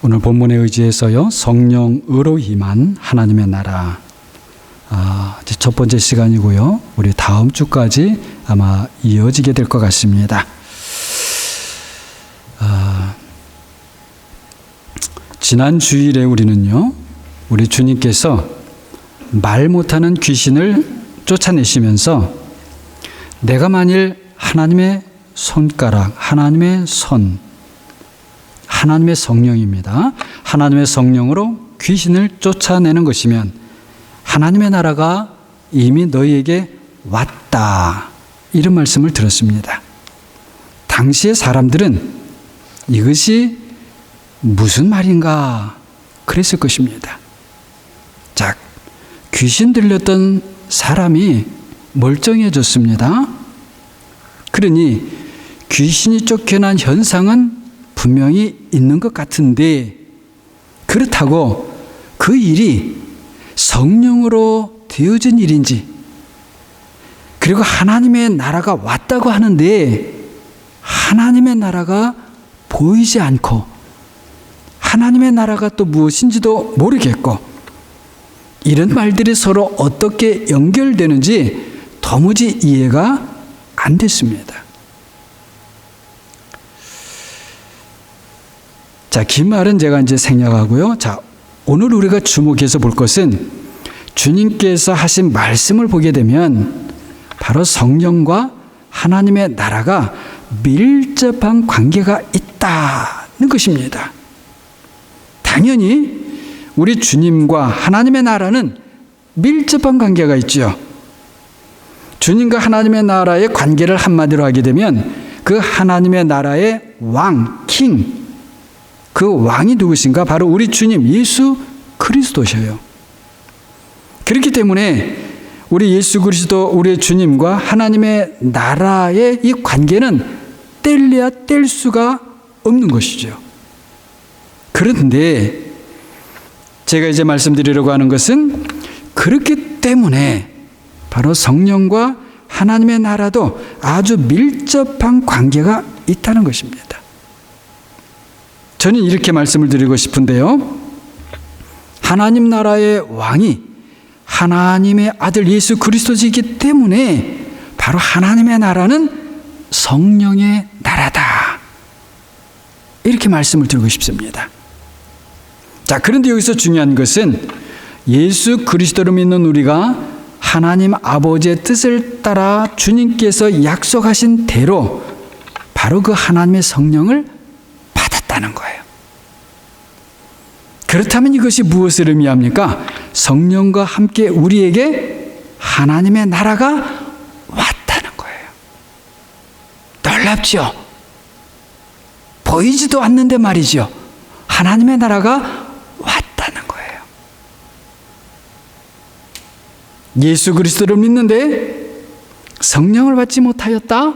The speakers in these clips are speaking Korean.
오늘 본문에 의지해서요, 성령으로 임한 하나님의 나라. 이제 첫 번째 시간이고요. 우리 다음 주까지 아마 이어지게 될 것 같습니다. 지난 주일에 우리는요, 우리 주님께서 말 못하는 귀신을 쫓아내시면서 내가 만일 하나님의 손가락, 하나님의 손, 하나님의 성령입니다. 하나님의 성령으로 귀신을 쫓아내는 것이면 하나님의 나라가 이미 너희에게 왔다. 이런 말씀을 들었습니다. 당시의 사람들은 이것이 무슨 말인가 그랬을 것입니다. 자, 귀신 들렸던 사람이 멀쩡해졌습니다. 그러니 귀신이 쫓겨난 현상은 분명히 있는 것 같은데, 그렇다고 그 일이 성령으로 되어진 일인지, 그리고 하나님의 나라가 왔다고 하는데 하나님의 나라가 보이지 않고 하나님의 나라가 또 무엇인지도 모르겠고, 이런 말들이 서로 어떻게 연결되는지 도무지 이해가 안 됐습니다. 자, 긴 말은 제가 이제 생략하고요. 자, 오늘 우리가 주목해서 볼 것은 주님께서 하신 말씀을 보게 되면 바로 성령과 하나님의 나라가 밀접한 관계가 있다는 것입니다. 당연히 우리 주님과 하나님의 나라는 밀접한 관계가 있죠. 주님과 하나님의 나라의 관계를 한마디로 하게 되면 그 하나님의 나라의 왕, 킹, 그 왕이 누구신가? 바로 우리 주님 예수 그리스도셔요. 그렇기 때문에 우리 예수 그리스도, 우리 주님과 하나님의 나라의 이 관계는 뗄래야 뗄 수가 없는 것이죠. 그런데 제가 이제 말씀드리려고 하는 것은 그렇기 때문에 바로 성령과 하나님의 나라도 아주 밀접한 관계가 있다는 것입니다. 저는 이렇게 말씀을 드리고 싶은데요. 하나님 나라의 왕이 하나님의 아들 예수 그리스도이기 때문에 바로 하나님의 나라는 성령의 나라다. 이렇게 말씀을 드리고 싶습니다. 자, 그런데 여기서 중요한 것은 예수 그리스도를 믿는 우리가 하나님 아버지의 뜻을 따라 주님께서 약속하신 대로 바로 그 하나님의 성령을 받았다는 거예요. 그렇다면 이것이 무엇을 의미합니까? 성령과 함께 우리에게 하나님의 나라가 왔다는 거예요. 놀랍죠? 보이지도 않는데 말이죠. 하나님의 나라가 왔다는 거예요. 예수 그리스도를 믿는데 성령을 받지 못하였다?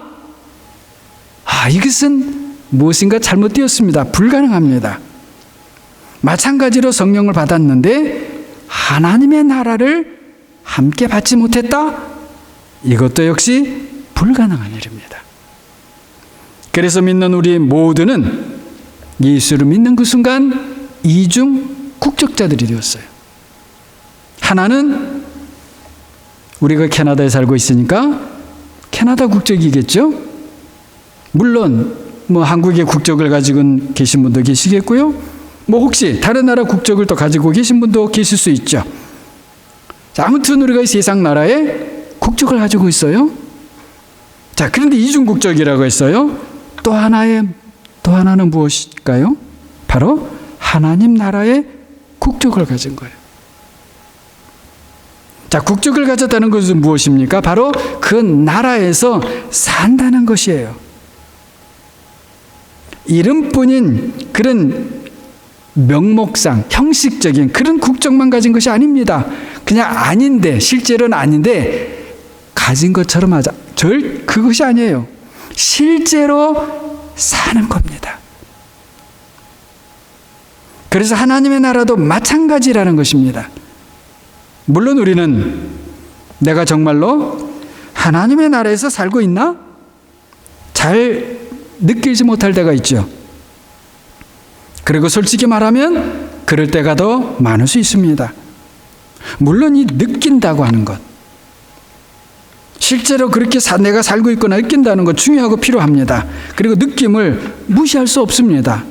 이것은 무엇인가 잘못되었습니다. 불가능합니다. 마찬가지로 성령을 받았는데 하나님의 나라를 함께 받지 못했다? 이것도 역시 불가능한 일입니다. 그래서 믿는 우리 모두는 예수를 믿는 그 순간 이중 국적자들이 되었어요. 하나는 우리가 캐나다에 살고 있으니까 캐나다 국적이겠죠? 물론 한국의 국적을 가지고 계신 분도 계시겠고요. 혹시 다른 나라 국적을 또 가지고 계신 분도 계실 수 있죠. 자, 아무튼 우리가 이 세상 나라에 국적을 가지고 있어요. 자, 그런데 이중국적이라고 했어요. 또 하나는 무엇일까요? 바로 하나님 나라의 국적을 가진 거예요. 자, 국적을 가졌다는 것은 무엇입니까? 바로 그 나라에서 산다는 것이에요. 이름뿐인 그런 명목상 형식적인 그런 국적만 가진 것이 아닙니다. 그냥 아닌데, 실제로는 아닌데 가진 것처럼 하자. 그것이 아니에요. 실제로 사는 겁니다. 그래서 하나님의 나라도 마찬가지라는 것입니다. 물론 우리는 내가 정말로 하나님의 나라에서 살고 있나? 잘 느끼지 못할 때가 있죠. 그리고 솔직히 말하면 그럴 때가 더 많을 수 있습니다. 물론 이 느낀다고 하는 것, 실제로 그렇게 내가 살고 있거나 느낀다는 것 중요하고 필요합니다. 그리고 느낌을 무시할 수 없습니다.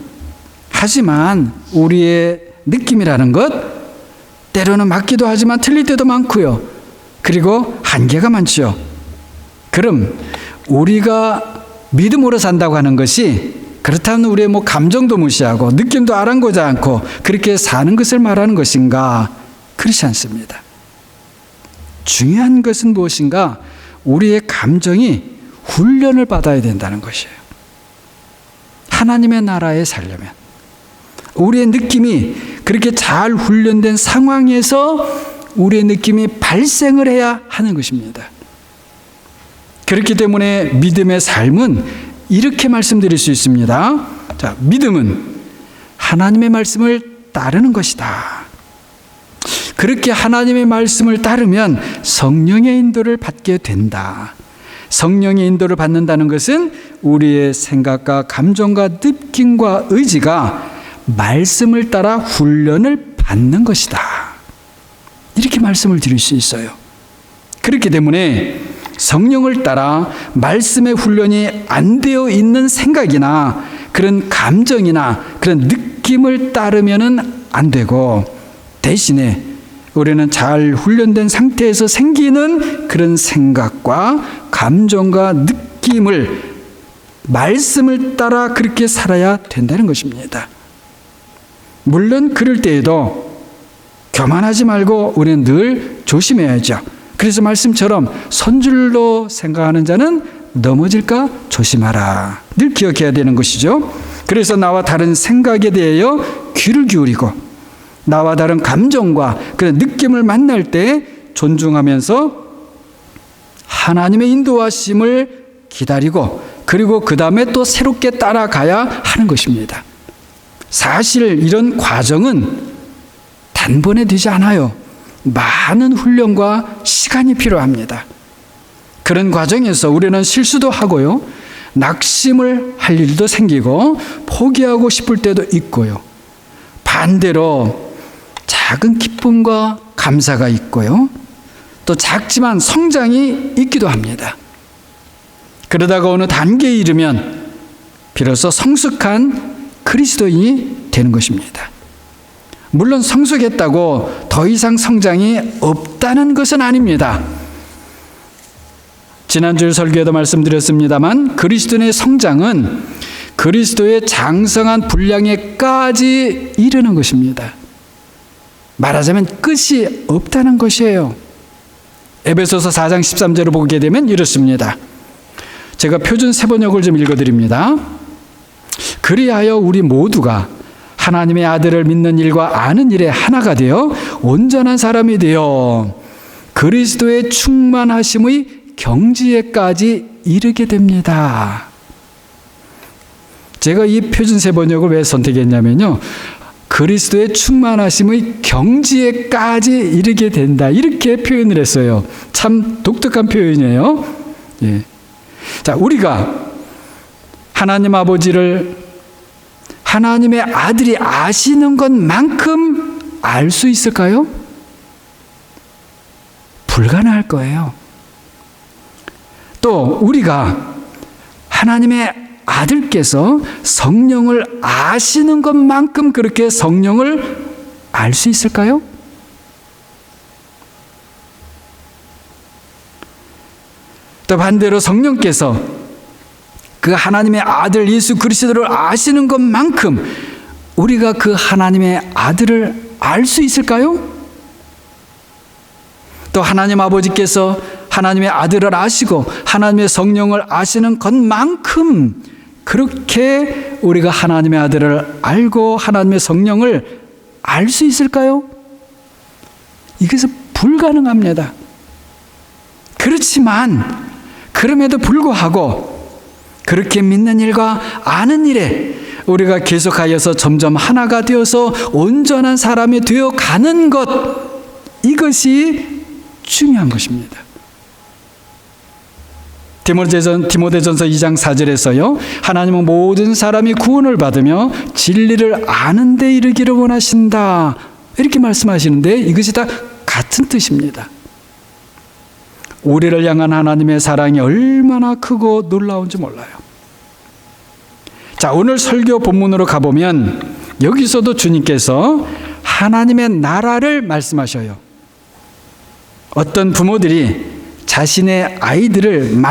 하지만 우리의 느낌이라는 것 때로는 맞기도 하지만 틀릴 때도 많고요. 그리고 한계가 많죠. 그럼 우리가 믿음으로 산다고 하는 것이 그렇다면 우리의 감정도 무시하고 느낌도 아랑곳하지 않고 그렇게 사는 것을 말하는 것인가? 그렇지 않습니다. 중요한 것은 무엇인가? 우리의 감정이 훈련을 받아야 된다는 것이에요. 하나님의 나라에 살려면 우리의 느낌이 그렇게 잘 훈련된 상황에서 우리의 느낌이 발생을 해야 하는 것입니다. 그렇기 때문에 믿음의 삶은 이렇게 말씀드릴 수 있습니다. 자, 믿음은 하나님의 말씀을 따르는 것이다. 그렇게 하나님의 말씀을 따르면 성령의 인도를 받게 된다. 성령의 인도를 받는다는 것은 우리의 생각과 감정과 느낌과 의지가 말씀을 따라 훈련을 받는 것이다. 이렇게 말씀을 드릴 수 있어요. 그렇기 때문에 성령을 따라 말씀의 훈련이 안 되어 있는 생각이나 그런 감정이나 그런 느낌을 따르면은 안 되고, 대신에 우리는 잘 훈련된 상태에서 생기는 그런 생각과 감정과 느낌을 말씀을 따라 그렇게 살아야 된다는 것입니다. 물론 그럴 때에도 교만하지 말고 우리는 늘 조심해야죠. 그래서 말씀처럼 선줄로 생각하는 자는 넘어질까 조심하라. 늘 기억해야 되는 것이죠. 그래서 나와 다른 생각에 대하여 귀를 기울이고 나와 다른 감정과 그런 느낌을 만날 때 존중하면서 하나님의 인도하심을 기다리고 그리고 그 다음에 또 새롭게 따라가야 하는 것입니다. 사실 이런 과정은 단번에 되지 않아요. 많은 훈련과 시간이 필요합니다. 그런 과정에서 우리는 실수도 하고요. 낙심을 할 일도 생기고 포기하고 싶을 때도 있고요. 반대로 작은 기쁨과 감사가 있고요. 또 작지만 성장이 있기도 합니다. 그러다가 어느 단계에 이르면 비로소 성숙한 그리스도인이 되는 것입니다. 물론 성숙했다고 더 이상 성장이 없다는 것은 아닙니다. 지난주 설교에도 말씀드렸습니다만 그리스도인의 성장은 그리스도의 장성한 분량에까지 이르는 것입니다. 말하자면 끝이 없다는 것이에요. 에베소서 4장 13절을 보게 되면 이렇습니다. 제가 표준 세번역을 좀 읽어드립니다. 그리하여 우리 모두가 하나님의 아들을 믿는 일과 아는 일에 하나가 되어 온전한 사람이 되어 그리스도의 충만하심의 경지에까지 이르게 됩니다. 제가 이 표준 세번역을 왜 선택했냐면요, 그리스도의 충만하심의 경지에까지 이르게 된다, 이렇게 표현을 했어요. 참 독특한 표현이에요. 예. 자, 우리가 하나님 아버지를 하나님의 아들이 아시는 것만큼 알 수 있을까요? 불가능할 거예요. 또 우리가 하나님의 아들께서 성령을 아시는 것만큼 그렇게 성령을 알 수 있을까요? 또 반대로 성령께서 그 하나님의 아들 예수 그리스도를 아시는 것만큼 우리가 그 하나님의 아들을 알 수 있을까요? 또 하나님 아버지께서 하나님의 아들을 아시고 하나님의 성령을 아시는 것만큼 그렇게 우리가 하나님의 아들을 알고 하나님의 성령을 알 수 있을까요? 이것은 불가능합니다. 그렇지만 그럼에도 불구하고 그렇게 믿는 일과 아는 일에 우리가 계속하여서 점점 하나가 되어서 온전한 사람이 되어 가는 것, 이것이 중요한 것입니다. 디모데전서 2장 4절에서요. 하나님은 모든 사람이 구원을 받으며 진리를 아는 데 이르기를 원하신다. 이렇게 말씀하시는데 이것이 다 같은 뜻입니다. 우리를 향한 하나님의 사랑이 얼마나 크고 놀라운지 몰라요. 자, 오늘 설교 본문으로 가보면 여기서도 주님께서 하나님의 나라를 말씀하셔요. 어떤 부모들이 자신의 아이들을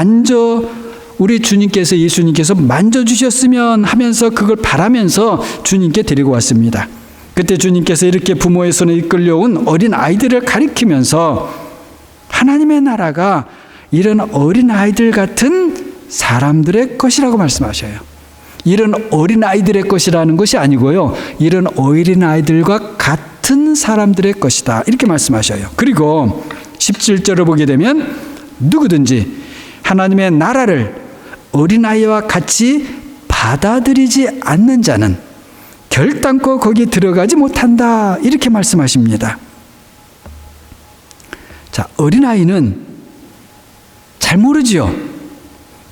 우리 주님께서, 예수님께서 만져주셨으면 하면서 그걸 바라면서 주님께 데리고 왔습니다. 그때 주님께서 이렇게 부모의 손에 이끌려온 어린 아이들을 가리키면서 하나님의 나라가 이런 어린 아이들 같은 사람들의 것이라고 말씀하셔요. 이런 어린 아이들의 것이라는 것이 아니고요. 이런 어린 아이들과 같은 사람들의 것이다. 이렇게 말씀하셔요. 그리고 17절을 보게 되면 누구든지 하나님의 나라를 어린아이와 같이 받아들이지 않는 자는 결단코 거기 들어가지 못한다. 이렇게 말씀하십니다. 자, 어린아이는 잘 모르지요.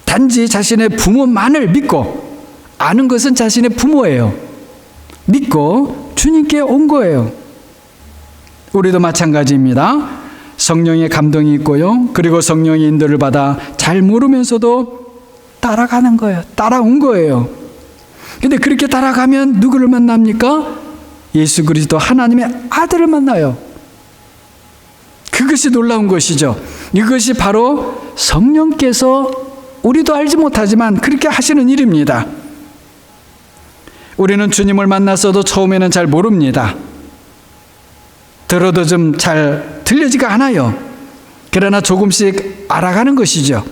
단지 자신의 부모만을 믿고, 아는 것은 자신의 부모예요. 믿고 주님께 온 거예요. 우리도 마찬가지입니다. 성령의 감동이 있고요. 그리고 성령의 인도를 받아 잘 모르면서도 따라가는 거예요. 따라온 거예요. 근데 그렇게 따라가면 누구를 만납니까? 예수 그리스도 하나님의 아들을 만나요. 그것이 놀라운 것이죠. 이것이 바로 성령께서 우리도 알지 못하지만 그렇게 하시는 일입니다. 우리는 주님을 만났어도 처음에는 잘 모릅니다. 들어도 좀 잘 들려지가 않아요. 그러나 조금씩 알아가는 것이죠.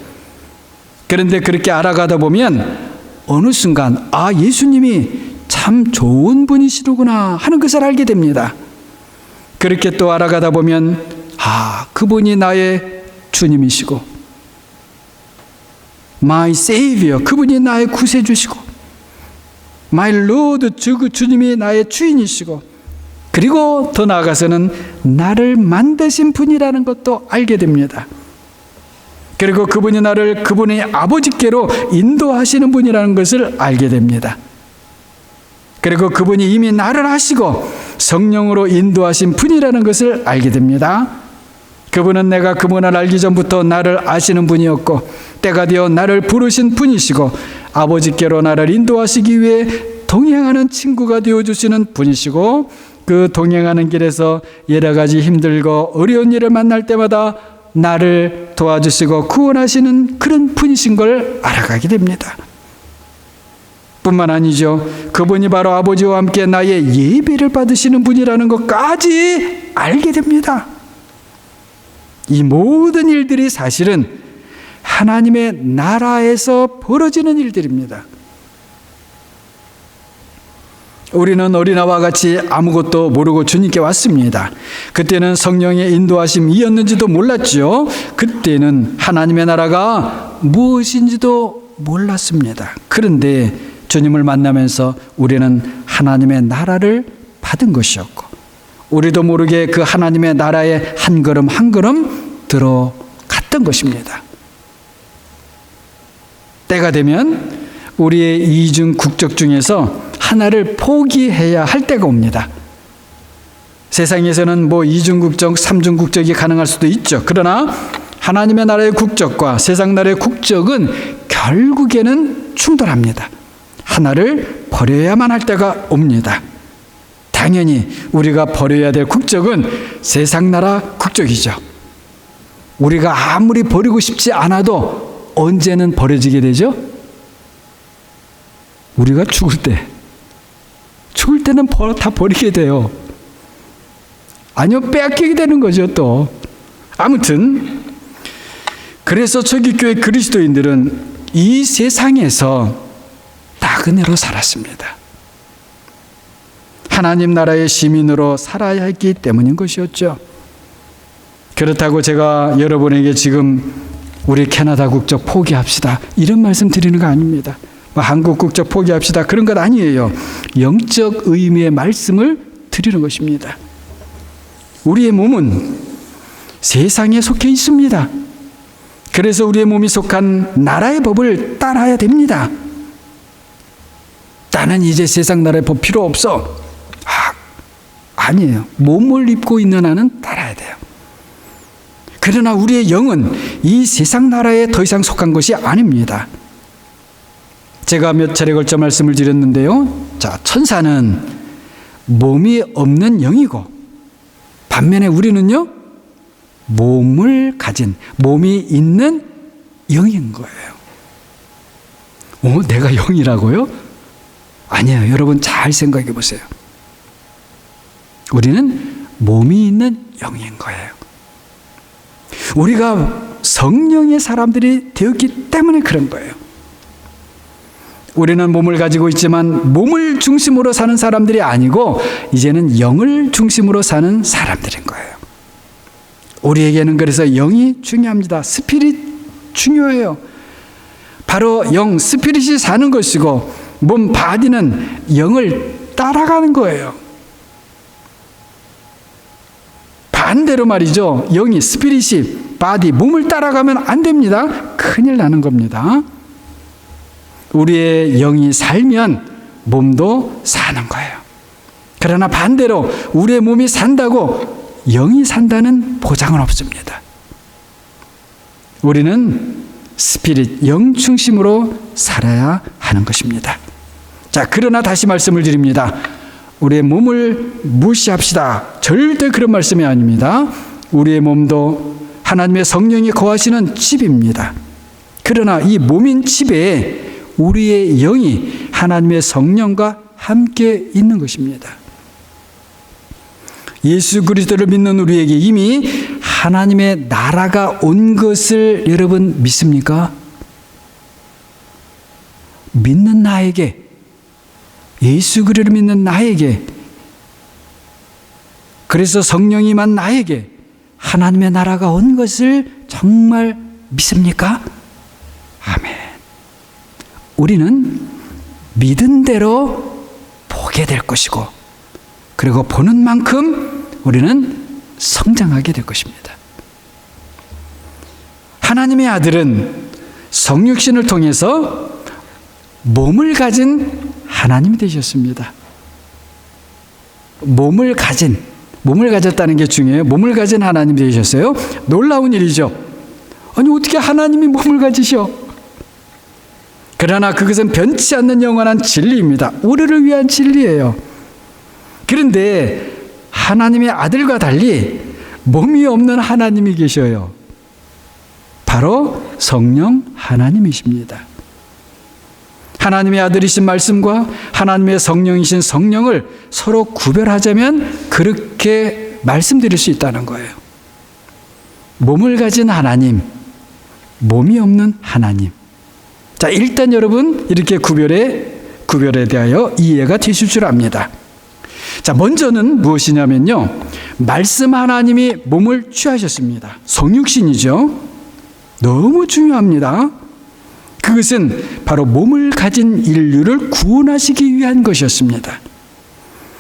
그런데 그렇게 알아가다 보면 어느 순간 예수님이 참 좋은 분이시로구나 하는 것을 알게 됩니다. 그렇게 또 알아가다 보면 그분이 나의 주님이시고 My Savior, 그분이 나의 구세주시고 My Lord, 주님이 나의 주인이시고 그리고 더 나아가서는 나를 만드신 분이라는 것도 알게 됩니다. 그리고 그분이 나를 그분의 아버지께로 인도하시는 분이라는 것을 알게 됩니다. 그리고 그분이 이미 나를 아시고 성령으로 인도하신 분이라는 것을 알게 됩니다. 그분은 내가 그분을 알기 전부터 나를 아시는 분이었고 때가 되어 나를 부르신 분이시고 아버지께로 나를 인도하시기 위해 동행하는 친구가 되어주시는 분이시고 그 동행하는 길에서 여러 가지 힘들고 어려운 일을 만날 때마다 나를 도와주시고 구원하시는 그런 분이신 걸 알아가게 됩니다. 뿐만 아니죠. 그분이 바로 아버지와 함께 나의 예배를 받으시는 분이라는 것까지 알게 됩니다. 이 모든 일들이 사실은 하나님의 나라에서 벌어지는 일들입니다. 우리는 어린아이와 같이 아무것도 모르고 주님께 왔습니다. 그때는 성령의 인도하심이었는지도 몰랐죠. 그때는 하나님의 나라가 무엇인지도 몰랐습니다. 그런데 주님을 만나면서 우리는 하나님의 나라를 받은 것이었고 우리도 모르게 그 하나님의 나라에 한 걸음 한 걸음 들어갔던 것입니다. 때가 되면 우리의 이중 국적 중에서 하나를 포기해야 할 때가 옵니다. 세상에서는 이중 국적, 삼중 국적이 가능할 수도 있죠. 그러나 하나님의 나라의 국적과 세상 나라의 국적은 결국에는 충돌합니다. 하나를 버려야만 할 때가 옵니다. 당연히 우리가 버려야 될 국적은 세상 나라 국적이죠. 우리가 아무리 버리고 싶지 않아도 언제는 버려지게 되죠? 우리가 죽을 때는 다 버리게 돼요. 아니요, 빼앗기게 되는 거죠, 또. 아무튼, 그래서 초기 교회 그리스도인들은 이 세상에서 나그네로 살았습니다. 하나님 나라의 시민으로 살아야 했기 때문인 것이었죠. 그렇다고 제가 여러분에게 지금 우리 캐나다 국적 포기합시다, 이런 말씀 드리는 거 아닙니다. 한국 국적 포기합시다, 그런 것 아니에요. 영적 의미의 말씀을 드리는 것입니다. 우리의 몸은 세상에 속해 있습니다. 그래서 우리의 몸이 속한 나라의 법을 따라야 됩니다. 나는 이제 세상 나라의 법 필요 없어. 아니에요. 몸을 입고 있는 한은 따라야 돼요. 그러나 우리의 영은 이 세상 나라에 더 이상 속한 것이 아닙니다. 제가 몇 차례 걸쳐 말씀을 드렸는데요. 자, 천사는 몸이 없는 영이고, 반면에 우리는요, 몸이 있는 영인 거예요. 내가 영이라고요? 아니에요. 여러분 잘 생각해 보세요. 우리는 몸이 있는 영인 거예요. 우리가 성령의 사람들이 되었기 때문에 그런 거예요. 우리는 몸을 가지고 있지만 몸을 중심으로 사는 사람들이 아니고 이제는 영을 중심으로 사는 사람들인 거예요. 우리에게는 그래서 영이 중요합니다. 스피릿 중요해요. 바로 영, 스피릿이 사는 것이고 몸, 바디는 영을 따라가는 거예요. 반대로 말이죠. 영이, 스피릿이, 바디, 몸을 따라가면 안 됩니다. 큰일 나는 겁니다. 우리의 영이 살면 몸도 사는 거예요. 그러나 반대로 우리의 몸이 산다고 영이 산다는 보장은 없습니다. 우리는 스피릿, 영 중심으로 살아야 하는 것입니다. 자, 그러나 다시 말씀을 드립니다. 우리의 몸을 무시합시다. 절대 그런 말씀이 아닙니다. 우리의 몸도 하나님의 성령이 거하시는 집입니다. 그러나 이 몸인 집에 우리의 영이 하나님의 성령과 함께 있는 것입니다. 예수 그리스도를 믿는 우리에게 이미 하나님의 나라가 온 것을 여러분 믿습니까? 믿는 나에게, 예수 그리스도를 믿는 나에게, 그래서 성령이 임한 나에게 하나님의 나라가 온 것을 정말 믿습니까? 아멘. 우리는 믿은 대로 보게 될 것이고, 그리고 보는 만큼 우리는 성장하게 될 것입니다. 하나님의 아들은 성육신을 통해서 몸을 가진 하나님이 되셨습니다. 몸을 가졌다는 게 중요해요. 몸을 가진 하나님이 되셨어요. 놀라운 일이죠. 아니, 어떻게 하나님이 몸을 가지셔? 그러나 그것은 변치 않는 영원한 진리입니다. 우리를 위한 진리예요. 그런데 하나님의 아들과 달리 몸이 없는 하나님이 계셔요. 바로 성령 하나님이십니다. 하나님의 아들이신 말씀과 하나님의 성령이신 성령을 서로 구별하자면 그렇게 말씀드릴 수 있다는 거예요. 몸을 가진 하나님, 몸이 없는 하나님. 자, 일단 여러분 이렇게 구별에 대하여 이해가 되실 줄 압니다. 자, 먼저는 무엇이냐면요, 말씀 하나님이 몸을 취하셨습니다. 성육신이죠. 너무 중요합니다. 그것은 바로 몸을 가진 인류를 구원하시기 위한 것이었습니다.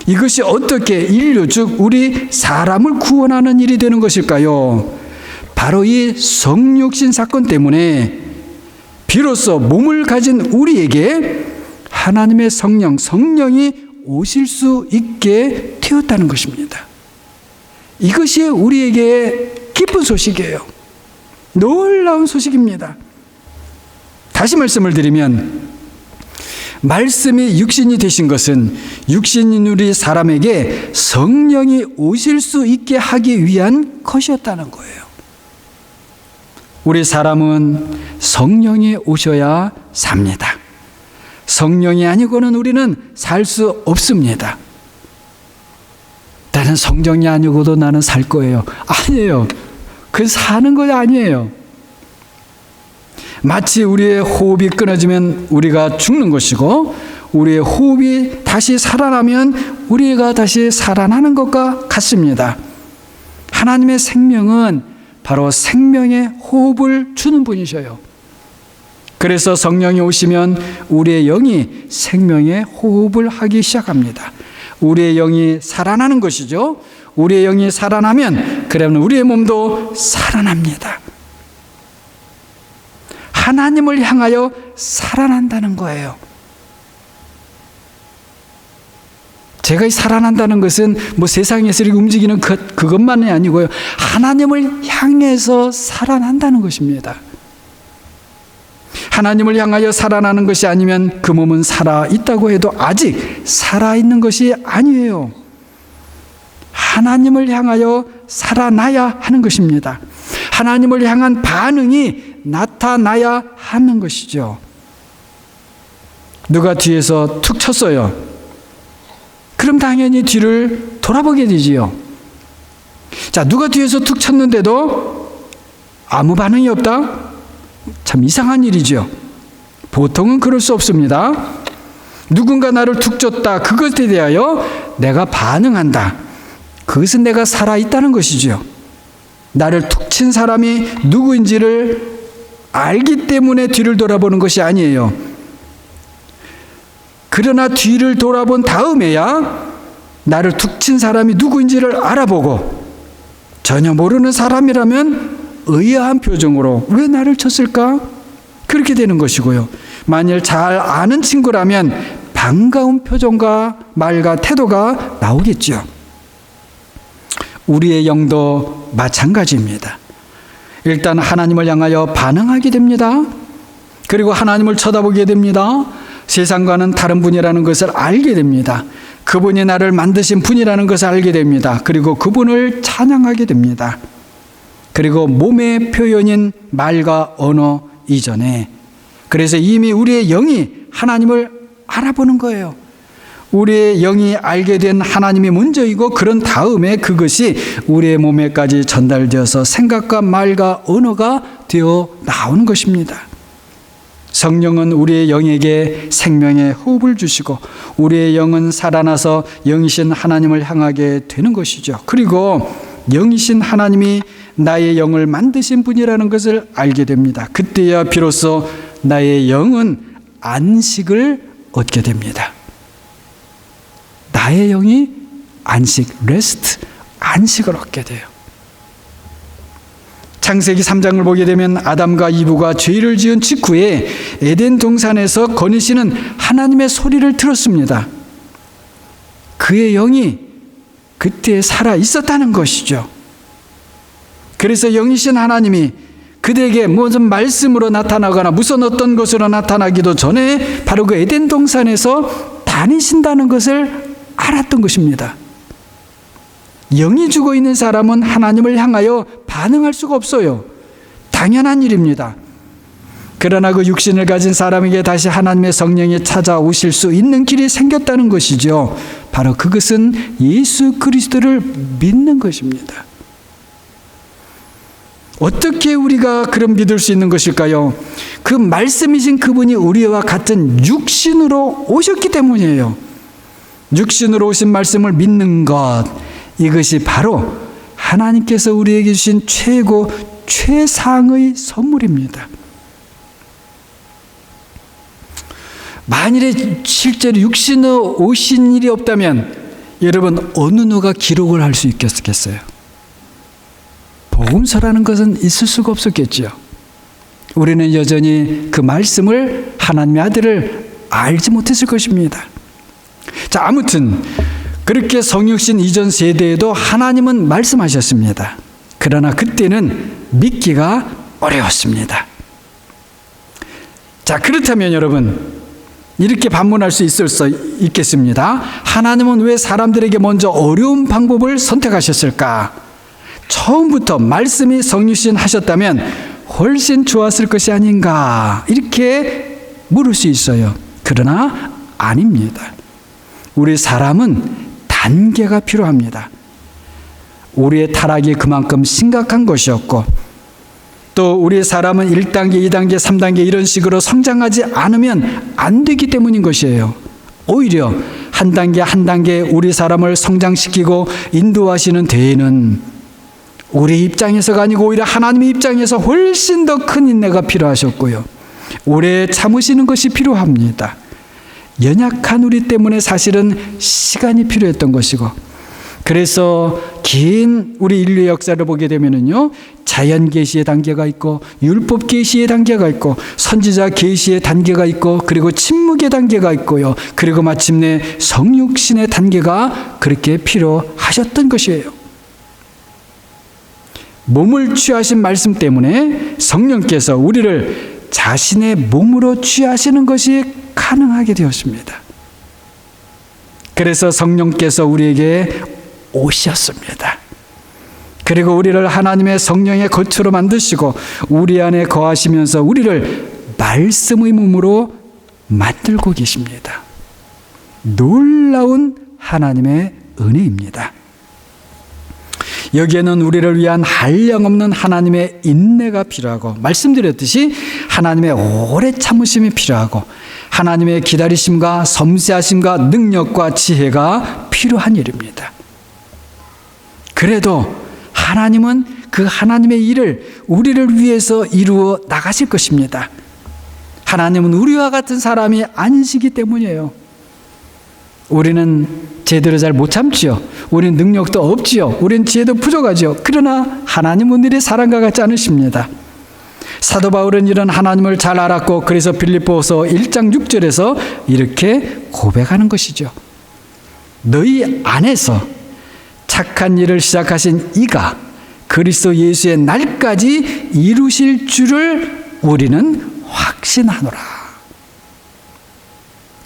이것이 어떻게 인류, 즉 우리 사람을 구원하는 일이 되는 것일까요? 바로 이 성육신 사건 때문에 비로소 몸을 가진 우리에게 하나님의 성령이 오실 수 있게 되었다는 것입니다. 이것이 우리에게 기쁜 소식이에요. 놀라운 소식입니다. 다시 말씀을 드리면, 말씀이 육신이 되신 것은 육신인 우리 사람에게 성령이 오실 수 있게 하기 위한 것이었다는 거예요. 우리 사람은 성령이 오셔야 삽니다. 성령이 아니고는 우리는 살 수 없습니다. 나는 성령이 아니고도 나는 살 거예요. 아니에요. 그 사는 거 아니에요. 마치 우리의 호흡이 끊어지면 우리가 죽는 것이고, 우리의 호흡이 다시 살아나면 우리가 다시 살아나는 것과 같습니다. 하나님의 생명은 바로 생명의 호흡을 주는 분이셔요. 그래서 성령이 오시면 우리의 영이 생명의 호흡을 하기 시작합니다. 우리의 영이 살아나는 것이죠. 우리의 영이 살아나면 그러면 우리의 몸도 살아납니다. 하나님을 향하여 살아난다는 거예요. 제가 살아난다는 것은 뭐 세상에서 이렇게 움직이는 그것만이 아니고요. 하나님을 향해서 살아난다는 것입니다. 하나님을 향하여 살아나는 것이 아니면 그 몸은 살아있다고 해도 아직 살아있는 것이 아니에요. 하나님을 향하여 살아나야 하는 것입니다. 하나님을 향한 반응이 나타나야 하는 것이죠. 누가 뒤에서 툭 쳤어요. 그럼 당연히 뒤를 돌아보게 되지요. 자, 누가 뒤에서 툭 쳤는데도 아무 반응이 없다? 참 이상한 일이죠. 보통은 그럴 수 없습니다. 누군가 나를 툭 쳤다. 그것에 대하여 내가 반응한다. 그것은 내가 살아있다는 것이죠. 나를 툭 친 사람이 누구인지를 알기 때문에 뒤를 돌아보는 것이 아니에요. 그러나 뒤를 돌아본 다음에야 나를 툭 친 사람이 누구인지를 알아보고 전혀 모르는 사람이라면 의아한 표정으로 왜 나를 쳤을까? 그렇게 되는 것이고요. 만일 잘 아는 친구라면 반가운 표정과 말과 태도가 나오겠죠. 우리의 영도 마찬가지입니다. 일단 하나님을 향하여 반응하게 됩니다. 그리고 하나님을 쳐다보게 됩니다. 세상과는 다른 분이라는 것을 알게 됩니다. 그분이 나를 만드신 분이라는 것을 알게 됩니다. 그리고 그분을 찬양하게 됩니다. 그리고 몸의 표현인 말과 언어 이전에, 그래서 이미 우리의 영이 하나님을 알아보는 거예요. 우리의 영이 알게 된 하나님이 먼저이고 그런 다음에 그것이 우리의 몸에까지 전달되어서 생각과 말과 언어가 되어 나오는 것입니다. 성령은 우리의 영에게 생명의 호흡을 주시고 우리의 영은 살아나서 영이신 하나님을 향하게 되는 것이죠. 그리고 영이신 하나님이 나의 영을 만드신 분이라는 것을 알게 됩니다. 그때야 비로소 나의 영은 안식을 얻게 됩니다. 나의 영이 안식, 레스트, 안식을 얻게 돼요. 창세기 3장을 보게 되면 아담과 이브가 죄를 지은 직후에 에덴 동산에서 거니시는 하나님의 소리를 들었습니다. 그의 영이 그때 살아 있었다는 것이죠. 그래서 영이신 하나님이 그들에게 무슨 말씀으로 나타나거나 무슨 어떤 것으로 나타나기도 전에 바로 그 에덴 동산에서 다니신다는 것을 알았던 것입니다. 영이 죽어 있는 사람은 하나님을 향하여 반응할 수가 없어요. 당연한 일입니다. 그러나 그 육신을 가진 사람에게 다시 하나님의 성령이 찾아오실 수 있는 길이 생겼다는 것이죠. 바로 그것은 예수 그리스도를 믿는 것입니다. 어떻게 우리가 그럼 믿을 수 있는 것일까요? 그 말씀이신 그분이 우리와 같은 육신으로 오셨기 때문이에요. 육신으로 오신 말씀을 믿는 것, 이것이 바로 하나님께서 우리에게 주신 최고 최상의 선물입니다. 만일에 실제로 육신으로 오신 일이 없다면 여러분 어느 누가 기록을 할 수 있겠어요? 복음서라는 것은 있을 수가 없었겠죠. 우리는 여전히 그 말씀을, 하나님의 아들을 알지 못했을 것입니다. 자, 아무튼 그렇게 성육신 이전 세대에도 하나님은 말씀하셨습니다. 그러나 그때는 믿기가 어려웠습니다. 자, 그렇다면 여러분 이렇게 반문할 수 있겠습니다. 하나님은 왜 사람들에게 먼저 어려운 방법을 선택하셨을까? 처음부터 말씀이 성육신 하셨다면 훨씬 좋았을 것이 아닌가? 이렇게 물을 수 있어요. 그러나 아닙니다. 우리 사람은 단계가 필요합니다. 우리의 타락이 그만큼 심각한 것이었고 또 우리 사람은 1단계, 2단계, 3단계 이런 식으로 성장하지 않으면 안 되기 때문인 것이에요. 오히려 한 단계 한 단계 우리 사람을 성장시키고 인도하시는 데에는 우리 입장에서가 아니고 오히려 하나님의 입장에서 훨씬 더 큰 인내가 필요하셨고요. 오래 참으시는 것이 필요합니다. 연약한 우리 때문에 사실은 시간이 필요했던 것이고 그래서 긴 우리 인류의 역사를 보게 되면은요, 자연 계시의 단계가 있고 율법 계시의 단계가 있고 선지자 계시의 단계가 있고 그리고 침묵의 단계가 있고요. 그리고 마침내 성육신의 단계가 그렇게 필요하셨던 것이에요. 몸을 취하신 말씀 때문에 성령께서 우리를 자신의 몸으로 취하시는 것이 가능하게 되었습니다. 그래서 성령께서 우리에게 오셨습니다. 그리고 우리를 하나님의 성령의 거처로 만드시고 우리 안에 거하시면서 우리를 말씀의 몸으로 만들고 계십니다. 놀라운 하나님의 은혜입니다. 여기에는 우리를 위한 한량없는 하나님의 인내가 필요하고, 말씀드렸듯이 하나님의 오래 참으심이 필요하고, 하나님의 기다리심과 섬세하심과 능력과 지혜가 필요한 일입니다. 그래도 하나님은 그 하나님의 일을 우리를 위해서 이루어 나가실 것입니다. 하나님은 우리와 같은 사람이 아니시기 때문이에요. 우리는 제대로 잘 못 참지요. 우리는 능력도 없지요. 우리는 지혜도 부족하지요. 그러나 하나님은 우리의 사랑과 같지 않으십니다. 사도 바울은 이런 하나님을 잘 알았고, 그래서 빌립보서 1장 6절에서 이렇게 고백하는 것이죠. 너희 안에서 착한 일을 시작하신 이가 그리스도 예수의 날까지 이루실 줄을 우리는 확신하노라.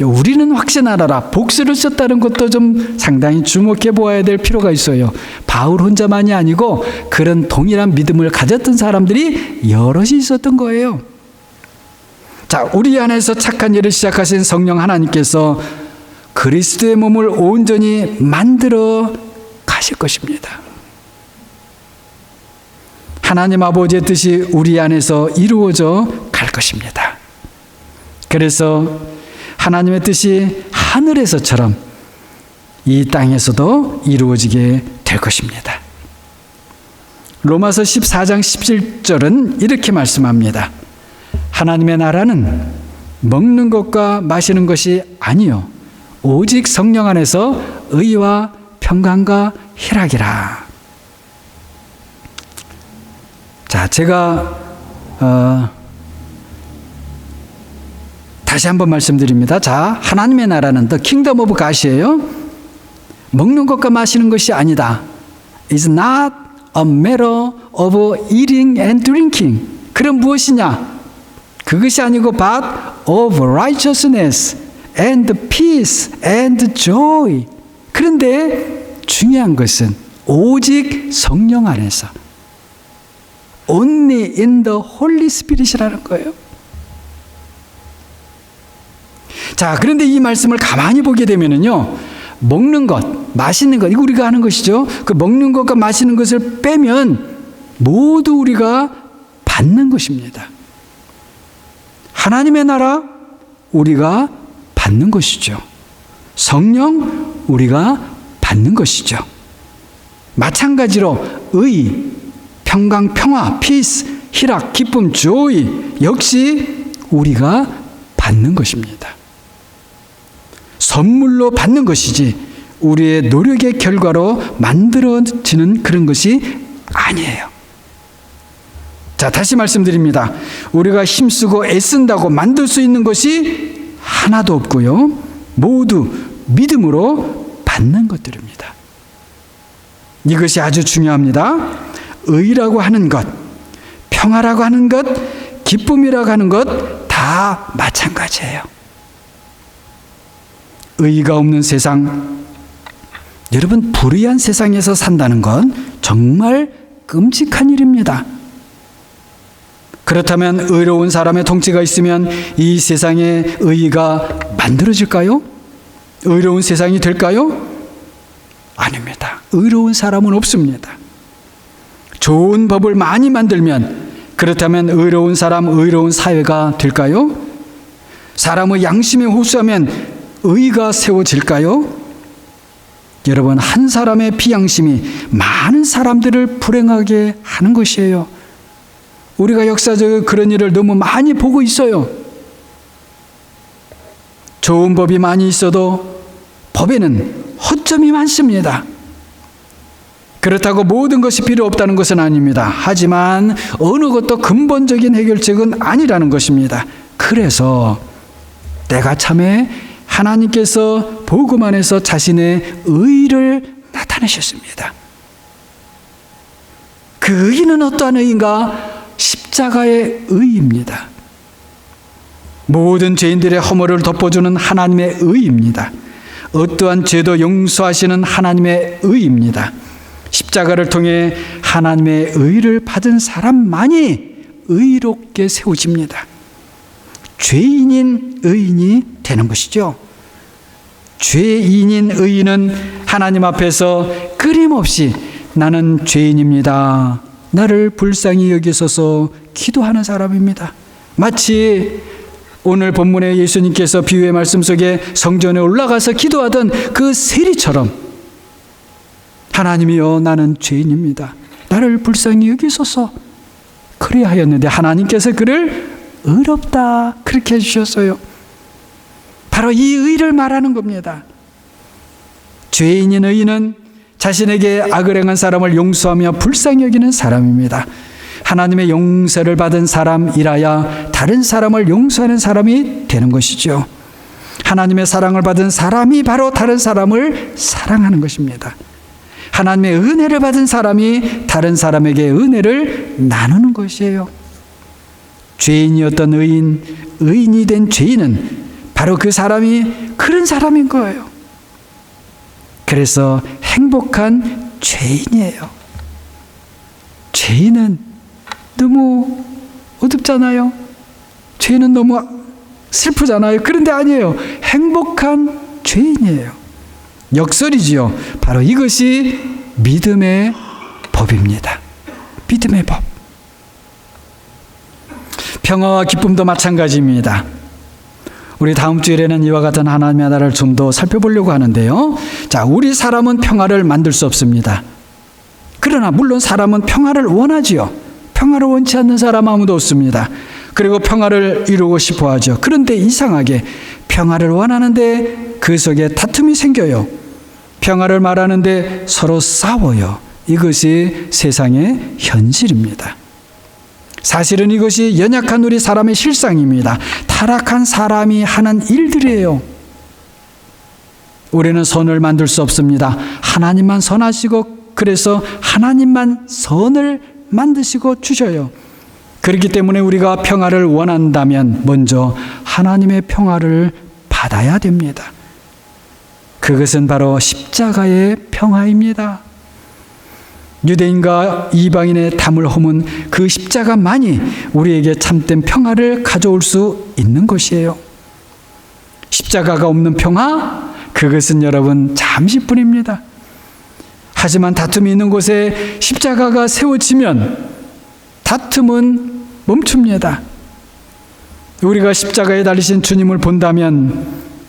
우리는 확신하노라. 복수를 썼다는 것도 좀 상당히 주목해 보아야 될 필요가 있어요. 바울 혼자만이 아니고 그런 동일한 믿음을 가졌던 사람들이 여럿이 있었던 거예요. 자, 우리 안에서 착한 일을 시작하신 성령 하나님께서 그리스도의 몸을 온전히 만들어 가실 것입니다. 하나님 아버지의 뜻이 우리 안에서 이루어져 갈 것입니다. 그래서 하나님의 뜻이 하늘에서처럼 이 땅에서도 이루어지게 될 것입니다. 로마서 14장 17절은 이렇게 말씀합니다. 하나님의 나라는 먹는 것과 마시는 것이 아니요 오직 성령 안에서 의와 평강과 희락이라. 자, 제가 다시 한번 말씀드립니다. 자, 하나님의 나라는 The Kingdom of God이에요. 먹는 것과 마시는 것이 아니다. It's not a matter of eating and drinking. 그럼 무엇이냐? 그것이 아니고 but of righteousness and peace and joy. 그런데 중요한 것은 오직 성령 안에서 only in the Holy Spirit이라는 거예요. 자, 그런데 이 말씀을 가만히 보게 되면은요, 먹는 것, 마시는 것, 이거 우리가 하는 것이죠. 그 먹는 것과 마시는 것을 빼면 모두 우리가 받는 것입니다. 하나님의 나라, 우리가 받는 것이죠. 성령, 우리가 받는 것이죠. 마찬가지로 의, 평강, 평화, 피스, 희락, 기쁨, 조이 역시 우리가 받는 것입니다. 선물로 받는 것이지 우리의 노력의 결과로 만들어지는 그런 것이 아니에요. 자, 다시 말씀드립니다. 우리가 힘쓰고 애쓴다고 만들 수 있는 것이 하나도 없고요. 모두 믿음으로 받는 것들입니다. 이것이 아주 중요합니다. 의라고 하는 것, 평화라고 하는 것, 기쁨이라고 하는 것 다 마찬가지예요. 의가 없는 세상, 여러분, 불의한 세상에서 산다는 건 정말 끔찍한 일입니다. 그렇다면 의로운 사람의 통치가 있으면 이 세상에 의가 만들어질까요? 의로운 세상이 될까요? 아닙니다. 의로운 사람은 없습니다. 좋은 법을 많이 만들면, 그렇다면 의로운 사람, 의로운 사회가 될까요? 사람의 양심에 호소하면 의가 세워질까요? 여러분, 한 사람의 비양심이 많은 사람들을 불행하게 하는 것이에요. 우리가 역사적으로 그런 일을 너무 많이 보고 있어요. 좋은 법이 많이 있어도 법에는 허점이 많습니다. 그렇다고 모든 것이 필요 없다는 것은 아닙니다. 하지만 어느 것도 근본적인 해결책은 아니라는 것입니다. 그래서 때가 참에 하나님께서 복음 안에서 자신의 의를 나타내셨습니다. 그 의는 어떠한 의인가? 십자가의 의입니다. 모든 죄인들의 허물을 덮어주는 하나님의 의입니다. 어떠한 죄도 용서하시는 하나님의 의입니다. 십자가를 통해 하나님의 의를 받은 사람만이 의롭게 세우집니다. 죄인인 의인이 되는 것이죠. 죄인인 의인은 하나님 앞에서 끊임없이 나는 죄인입니다, 나를 불쌍히 여기소서 기도하는 사람입니다. 마치 오늘 본문에 예수님께서 비유의 말씀 속에 성전에 올라가서 기도하던 그 세리처럼 하나님이여 나는 죄인입니다, 나를 불쌍히 여기소서 그래야 하였는데 하나님께서 그를 의롭다 그렇게 해주셨어요. 바로 이 의를 말하는 겁니다. 죄인인 의인은 자신에게 악을 행한 사람을 용서하며 불쌍히 여기는 사람입니다. 하나님의 용서를 받은 사람이라야 다른 사람을 용서하는 사람이 되는 것이죠. 하나님의 사랑을 받은 사람이 바로 다른 사람을 사랑하는 것입니다. 하나님의 은혜를 받은 사람이 다른 사람에게 은혜를 나누는 것이에요. 죄인이었던 의인이 된 죄인은 바로 그 사람이 그런 사람인 거예요. 그래서 행복한 죄인이에요. 죄인은 너무 어둡잖아요. 죄는 너무 슬프잖아요. 그런데 아니에요. 행복한 죄인이에요. 역설이지요. 바로 이것이 믿음의 법입니다. 믿음의 법. 평화와 기쁨도 마찬가지입니다. 우리 다음 주일에는 이와 같은 하나님의 나라를 좀 더 살펴보려고 하는데요. 자, 우리 사람은 평화를 만들 수 없습니다. 그러나 물론 사람은 평화를 원하지요. 평화를 원치 않는 사람 아무도 없습니다. 그리고 평화를 이루고 싶어 하죠. 그런데 이상하게 평화를 원하는데 그 속에 다툼이 생겨요. 평화를 말하는데 서로 싸워요. 이것이 세상의 현실입니다. 사실은 이것이 연약한 우리 사람의 실상입니다. 타락한 사람이 하는 일들이에요. 우리는 선을 만들 수 없습니다. 하나님만 선하시고 그래서 하나님만 선을 만드시고 주셔요. 그렇기 때문에 우리가 평화를 원한다면 먼저 하나님의 평화를 받아야 됩니다. 그것은 바로 십자가의 평화입니다. 유대인과 이방인의 담을 허문 그 십자가만이 우리에게 참된 평화를 가져올 수 있는 것이에요. 십자가가 없는 평화, 그것은 여러분 잠시뿐입니다. 하지만 다툼이 있는 곳에 십자가가 세워지면 다툼은 멈춥니다. 우리가 십자가에 달리신 주님을 본다면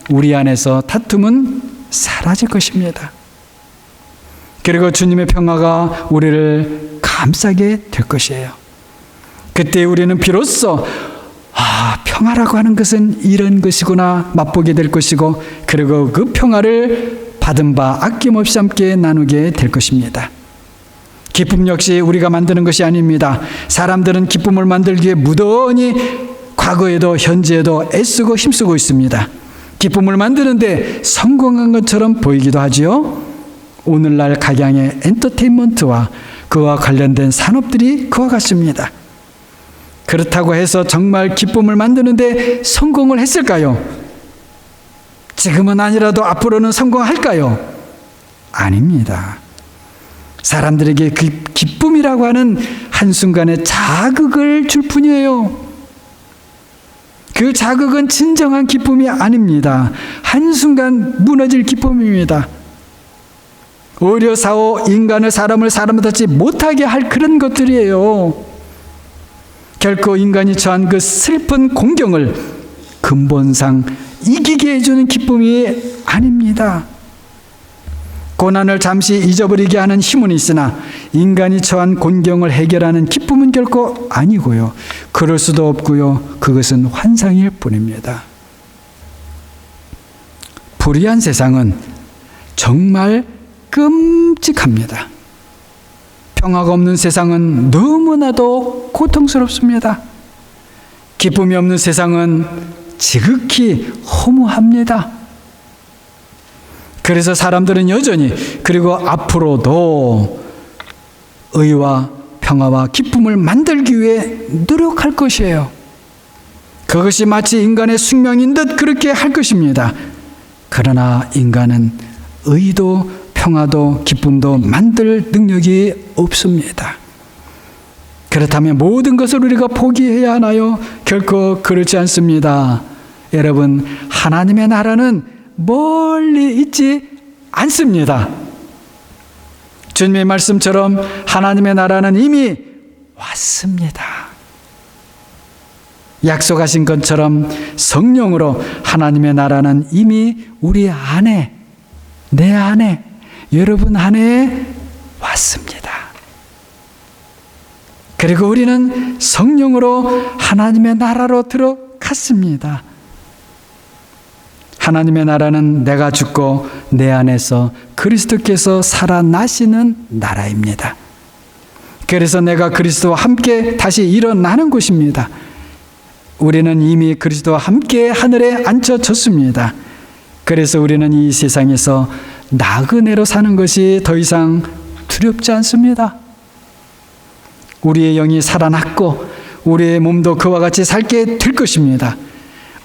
우리 안에서 다툼은 사라질 것입니다. 그리고 주님의 평화가 우리를 감싸게 될 것이에요. 그때 우리는 비로소 평화라고 하는 것은 이런 것이구나 맛보게 될 것이고 그리고 그 평화를 받은 바 아낌없이 함께 나누게 될 것입니다. 기쁨 역시 우리가 만드는 것이 아닙니다. 사람들은 기쁨을 만들기 위해 무던히 과거에도 현재에도 애쓰고 힘쓰고 있습니다. 기쁨을 만드는데 성공한 것처럼 보이기도 하지요. 오늘날 각양의 엔터테인먼트와 그와 관련된 산업들이 그와 같습니다. 그렇다고 해서 정말 기쁨을 만드는데 성공을 했을까요? 지금은 아니라도 앞으로는 성공할까요? 아닙니다. 사람들에게 그 기쁨이라고 하는 한순간의 자극을 줄 뿐이에요. 그 자극은 진정한 기쁨이 아닙니다. 한순간 무너질 기쁨입니다. 오히려 사람을 사람답지 못하게 할 그런 것들이에요. 결코 인간이 처한 그 슬픈 공경을 근본상 이기게 해주는 기쁨이 아닙니다. 고난을 잠시 잊어버리게 하는 힘은 있으나 인간이 처한 곤경을 해결하는 기쁨은 결코 아니고요. 그럴 수도 없고요. 그것은 환상일 뿐입니다. 불의한 세상은 정말 끔찍합니다. 평화가 없는 세상은 너무나도 고통스럽습니다. 기쁨이 없는 세상은 지극히 허무합니다. 그래서 사람들은 여전히 그리고 앞으로도 의와 평화와 기쁨을 만들기 위해 노력할 것이에요. 그것이 마치 인간의 숙명인 듯 그렇게 할 것입니다. 그러나 인간은 의도 평화도 기쁨도 만들 능력이 없습니다. 그렇다면 모든 것을 우리가 포기해야 하나요? 결코 그렇지 않습니다. 여러분, 하나님의 나라는 멀리 있지 않습니다. 주님의 말씀처럼 하나님의 나라는 이미 왔습니다. 약속하신 것처럼 성령으로 하나님의 나라는 이미 우리 안에, 내 안에, 여러분 안에 왔습니다. 그리고 우리는 성령으로 하나님의 나라로 들어갔습니다. 하나님의 나라는 내가 죽고 내 안에서 그리스도께서 살아나시는 나라입니다. 그래서 내가 그리스도와 함께 다시 일어나는 곳입니다. 우리는 이미 그리스도와 함께 하늘에 앉혀졌습니다. 그래서 우리는 이 세상에서 나그네로 사는 것이 더 이상 두렵지 않습니다. 우리의 영이 살아났고 우리의 몸도 그와 같이 살게 될 것입니다.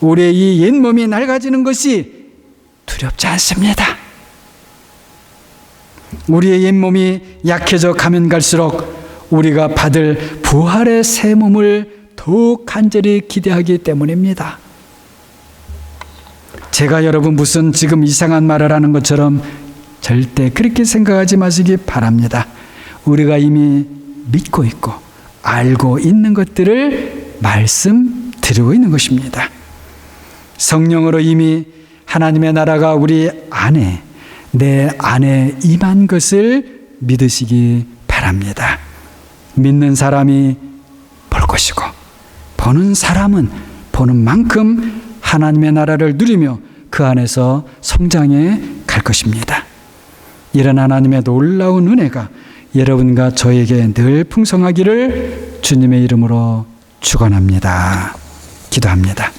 우리의 이 옛몸이 낡아지는 것이 두렵지 않습니다. 우리의 옛몸이 약해져 가면 갈수록 우리가 받을 부활의 새 몸을 더욱 간절히 기대하기 때문입니다. 제가 여러분 무슨 지금 이상한 말을 하는 것처럼 절대 그렇게 생각하지 마시기 바랍니다. 우리가 이미 믿고 있고 알고 있는 것들을 말씀드리고 있는 것입니다. 성령으로 이미 하나님의 나라가 우리 안에, 내 안에 임한 것을 믿으시기 바랍니다. 믿는 사람이 볼 것이고 보는 사람은 보는 만큼 하나님의 나라를 누리며 그 안에서 성장해 갈 것입니다. 이런 하나님의 놀라운 은혜가 여러분과 저에게 늘 풍성하기를 주님의 이름으로 축원합니다. 기도합니다.